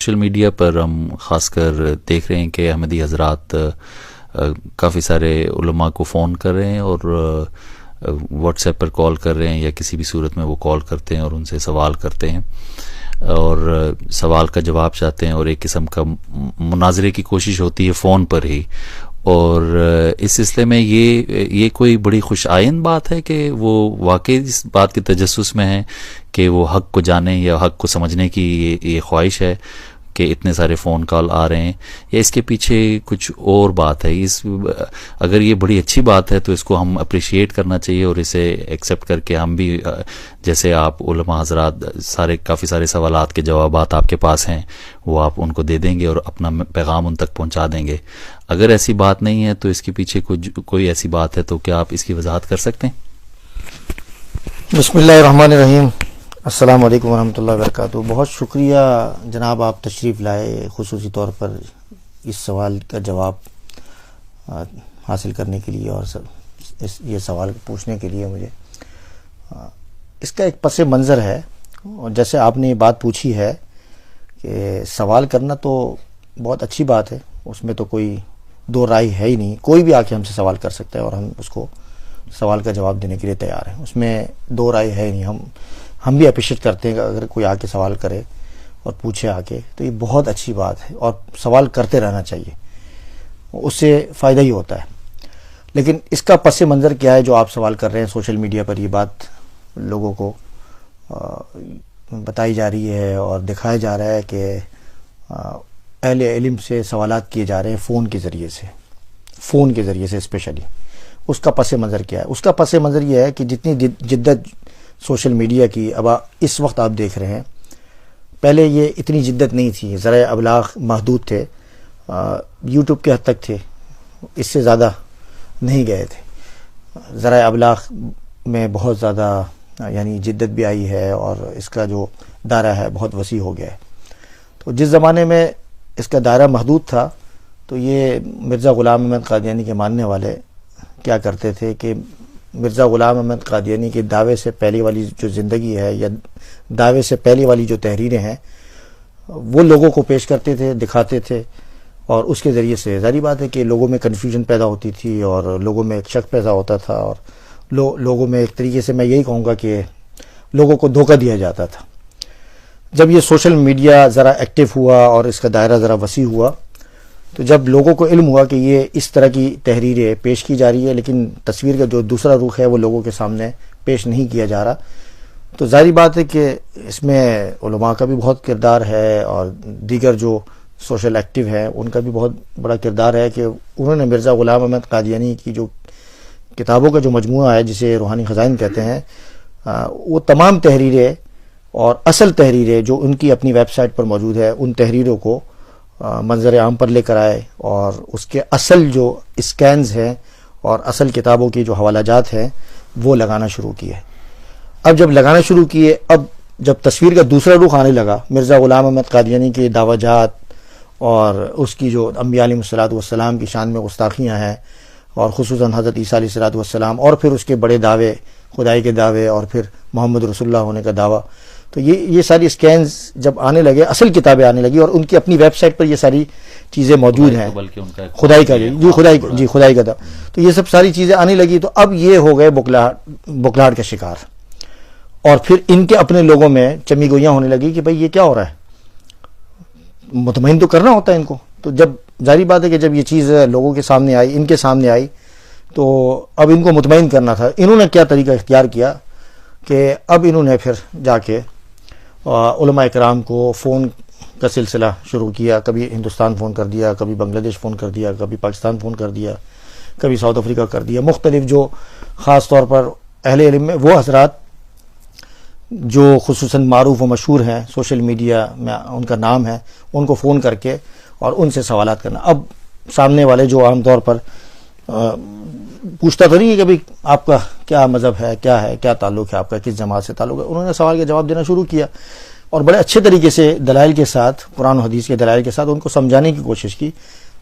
Social media پر ہم خاص کر دیکھ رہے ہیں کہ احمدی حضرات کافی سارے علماء کو فون کر رہے ہیں اور واٹس ایپ پر کال کر رہے ہیں یا کسی بھی صورت میں وہ کال کرتے ہیں اور ان سے سوال کرتے ہیں اور سوال کا جواب چاہتے ہیں اور ایک قسم کا مناظرے کی کوشش ہوتی ہے فون پر ہی. اور اس سلسلے میں یہ کوئی بڑی خوش آئند بات ہے کہ وہ واقعی اس بات کے تجسس میں ہیں کہ وہ حق کو جانیں یا حق کو سمجھنے کی یہ خواہش ہے کہ اتنے سارے فون کال آ رہے ہیں, یا اس کے پیچھے کچھ اور بات ہے؟ اگر یہ بڑی اچھی بات ہے تو اس کو ہم اپریشیٹ کرنا چاہیے اور اسے ایکسیپٹ کر کے ہم بھی جیسے آپ علماء حضرات کافی سارے سوالات کے جوابات آپ کے پاس ہیں وہ آپ ان کو دے دیں گے اور اپنا پیغام ان تک پہنچا دیں گے. اگر ایسی بات نہیں ہے تو اس کے پیچھے کوئی ایسی بات ہے تو کیا آپ اس کی وضاحت کر سکتے ہیں؟ بسم اللہ الرحمن الرحیم. السلام علیکم ورحمۃ اللہ وبرکاتہ. بہت شکریہ جناب, آپ تشریف لائے خصوصی طور پر اس سوال کا جواب حاصل کرنے کے لیے اور یہ سوال پوچھنے کے لیے. مجھے اس کا ایک پس منظر ہے, اور جیسے آپ نے یہ بات پوچھی ہے کہ سوال کرنا تو بہت اچھی بات ہے, اس میں تو کوئی دو رائے ہے ہی نہیں. کوئی بھی آ کے ہم سے سوال کر سکتا ہے اور ہم اس کو سوال کا جواب دینے کے لیے تیار ہیں, اس میں دو رائے ہے ہی نہیں. ہم بھی اپریشیٹ کرتے ہیں کہ اگر کوئی آ کے سوال کرے اور پوچھے آ کے تو یہ بہت اچھی بات ہے اور سوال کرتے رہنا چاہیے, اس سے فائدہ ہی ہوتا ہے. لیکن اس کا پس منظر کیا ہے جو آپ سوال کر رہے ہیں؟ سوشل میڈیا پر یہ بات لوگوں کو بتائی جا رہی ہے اور دکھایا جا رہا ہے کہ اہل علم سے سوالات کیے جا رہے ہیں فون کے ذریعے سے اسپیشلی. اس کا پس منظر کیا ہے؟ اس کا پس منظر یہ ہے کہ جتنی جدت سوشل میڈیا کی اب اس وقت آپ دیکھ رہے ہیں, پہلے یہ اتنی جدت نہیں تھی, ذرائع ابلاغ محدود تھے, یوٹیوب کے حد تک تھے, اس سے زیادہ نہیں گئے تھے. ذرائع ابلاغ میں بہت زیادہ یعنی جدت بھی آئی ہے اور اس کا جو دائرہ ہے بہت وسیع ہو گیا ہے. تو جس زمانے میں اس کا دائرہ محدود تھا تو یہ مرزا غلام احمد قادیانی کے ماننے والے کیا کرتے تھے کہ مرزا غلام احمد قادیانی کے دعوے سے پہلے والی جو زندگی ہے یا دعوے سے پہلے والی جو تحریریں ہیں وہ لوگوں کو پیش کرتے تھے, دکھاتے تھے, اور اس کے ذریعے سے ظاہری بات ہے کہ لوگوں میں کنفیوژن پیدا ہوتی تھی اور لوگوں میں ایک شک پیدا ہوتا تھا اور لوگوں میں ایک طریقے سے میں یہی کہوں گا کہ لوگوں کو دھوکہ دیا جاتا تھا. جب یہ سوشل میڈیا ذرا ایکٹیو ہوا اور اس کا دائرہ ذرا وسیع ہوا تو جب لوگوں کو علم ہوا کہ یہ اس طرح کی تحریریں پیش کی جا رہی ہے لیکن تصویر کا جو دوسرا رخ ہے وہ لوگوں کے سامنے پیش نہیں کیا جا رہا, تو ظاہری بات ہے کہ اس میں علماء کا بھی بہت کردار ہے اور دیگر جو سوشل ایکٹیو ہیں ان کا بھی بہت بڑا کردار ہے کہ انہوں نے مرزا غلام احمد قادیانی کی جو کتابوں کا جو مجموعہ ہے جسے روحانی خزائن کہتے ہیں, وہ تمام تحریریں اور اصل تحریریں جو ان کی اپنی ویب سائٹ پر موجود ہے ان تحریروں کو منظر عام پر لے کر آئے اور اس کے اصل جو اسکینز ہیں اور اصل کتابوں کی جو حوالہ جات ہیں وہ لگانا شروع کیے. اب جب لگانا شروع کیے, اب جب تصویر کا دوسرا رخ آنے لگا, مرزا غلام احمد قادیانی کے دعویٰ جات اور اس کی جو انبیاء علیہ الصلوۃ والسلام کی شان میں گستاخیاں ہیں اور خصوصاً حضرت عیسیٰ علیہ الصلوۃ والسلام اور پھر اس کے بڑے دعوے, خدائی کے دعوے اور پھر محمد رسول اللہ ہونے کا دعویٰ, تو یہ ساری اسکینز جب آنے لگے, اصل کتابیں آنے لگی اور ان کی اپنی ویب سائٹ پر یہ ساری چیزیں موجود ہیں, خدائی کا دعویٰ, تو یہ سب ساری چیزیں آنے لگی. تو اب یہ ہو گئے بکلاہٹ کا شکار, اور پھر ان کے اپنے لوگوں میں چمی گوئیاں ہونے لگی کہ بھئی یہ کیا ہو رہا ہے, مطمئن تو کرنا ہوتا ہے ان کو. تو جب ظاہری بات ہے کہ جب یہ چیز لوگوں کے سامنے آئی, ان کے سامنے آئی, تو اب ان کو مطمئن کرنا تھا. انہوں نے کیا طریقہ اختیار کیا کہ اب انہوں نے پھر جا کے علماء اکرام کو فون کا سلسلہ شروع کیا. کبھی ہندوستان فون کر دیا, کبھی بنگلہ دیش فون کر دیا, کبھی پاکستان فون کر دیا, کبھی ساؤتھ افریقہ کر دیا. مختلف جو خاص طور پر اہل علم میں وہ حضرات جو خصوصاً معروف و مشہور ہیں سوشل میڈیا میں, ان کا نام ہے, ان کو فون کر کے اور ان سے سوالات کرنا. اب سامنے والے جو عام طور پر پوچھتا تو نہیں ہے کہ بھئی آپ کا کیا مذہب ہے, کیا تعلق ہے آپ کا, کس جماعت سے تعلق ہے, انہوں نے سوال کا جواب دینا شروع کیا اور بڑے اچھے طریقے سے دلائل کے ساتھ, قرآن و حدیث کے دلائل کے ساتھ ان کو سمجھانے کی کوشش کی.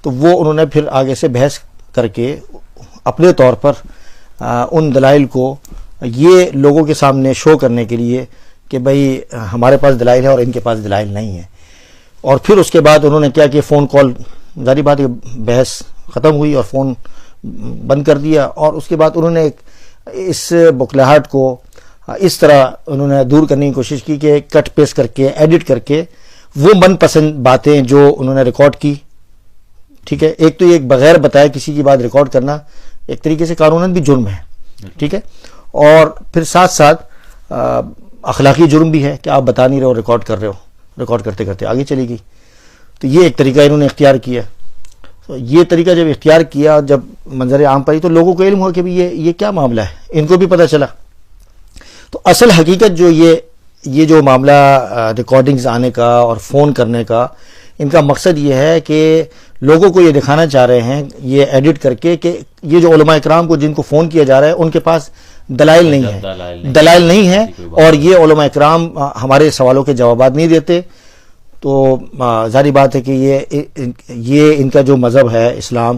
تو وہ انہوں نے پھر آگے سے بحث کر کے اپنے طور پر ان دلائل کو یہ لوگوں کے سامنے شو کرنے کے لیے کہ بھئی ہمارے پاس دلائل ہے اور ان کے پاس دلائل نہیں ہے, اور پھر اس کے بعد انہوں نے کیا کہ فون کال، ظاہری بات ہے بحث ختم ہوئی اور فون بند کر دیا، اور اس کے بعد انہوں نے اس بکلاہٹ کو اس طرح انہوں نے دور کرنے کی کوشش کی کہ کٹ پیسٹ کر کے ایڈٹ کر کے وہ من پسند باتیں جو انہوں نے ریکارڈ کی، ٹھیک ہے. ایک تو یہ بغیر بتائے کسی کی بات ریکارڈ کرنا ایک طریقے سے قانوناً بھی جرم ہے، ٹھیک ہے، اور پھر ساتھ ساتھ اخلاقی جرم بھی ہے کہ آپ بتا نہیں رہے ہو، ریکارڈ کر رہے ہو، ریکارڈ کرتے کرتے آگے چلی گئی. تو یہ ایک طریقہ انہوں نے اختیار کیا. تو یہ طریقہ جب اختیار کیا، جب منظر عام پر تو لوگوں کو علم ہوا کہ یہ کیا معاملہ ہے، ان کو بھی پتہ چلا. تو اصل حقیقت جو یہ جو معاملہ ریکارڈنگز آنے کا اور فون کرنے کا، ان کا مقصد یہ ہے کہ لوگوں کو یہ دکھانا چاہ رہے ہیں یہ ایڈٹ کر کے کہ یہ جو علماء اکرام کو جن کو فون کیا جا رہا ہے ان کے پاس دلائل نہیں ہے اور یہ علماء اکرام ہمارے سوالوں کے جوابات نہیں دیتے. تو ظاہری بات ہے کہ یہ ان کا جو مذہب ہے اسلام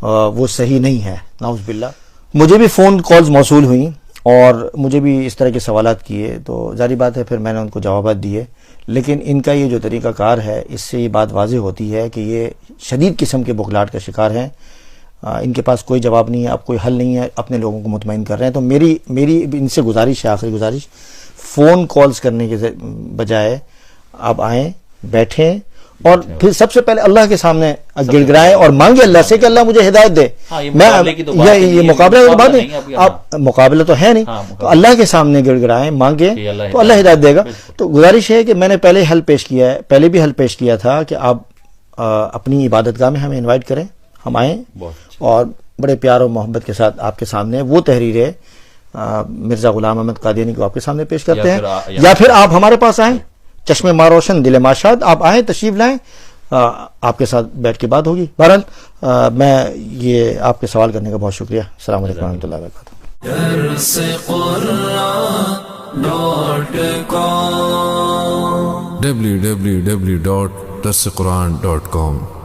وہ صحیح نہیں ہے، نعوذ باللہ. مجھے بھی فون کالز موصول ہوئیں اور مجھے بھی اس طرح کے سوالات کیے، تو ظاہری بات ہے پھر میں نے ان کو جوابات دیے. لیکن ان کا یہ جو طریقہ کار ہے، اس سے یہ بات واضح ہوتی ہے کہ یہ شدید قسم کے بخلاہٹ کا شکار ہیں. ان کے پاس کوئی جواب نہیں ہے، اب کوئی حل نہیں ہے، اپنے لوگوں کو مطمئن کر رہے ہیں. تو میری ان سے گزارش ہے، آخری گزارش، فون کالز کرنے کے بجائے آپ آئیں، بیٹھیں اور پھر سب سے پہلے اللہ کے سامنے گڑ گڑائیں اور مانگے اللہ سے کہ اللہ مجھے ہدایت دے. یہ مقابلہ کی بات نہیں، آپ مقابلہ تو ہے نہیں، تو اللہ کے سامنے گڑ گڑائیں، مانگیں تو اللہ ہدایت دے گا. تو گزارش ہے کہ میں نے پہلے بھی حل پیش کیا تھا کہ آپ اپنی عبادت گاہ میں ہمیں انوائٹ کریں، ہم آئیں اور بڑے پیار و محبت کے ساتھ آپ کے سامنے وہ تحریریں مرزا غلام احمد قادیانی کو آپ کے سامنے پیش کرتے ہیں، یا پھر آپ ہمارے پاس آئیں، چشم ماں روشن دل ماشاد، آپ آئیں، تشریف لائیں، آپ کے ساتھ بیٹھ کے بات ہوگی. بہرحال میں یہ آپ کے سوال کرنے کا بہت شکریہ. السلام علیکم ورحمۃ اللہ وبرکاتہ. www.darsequran.com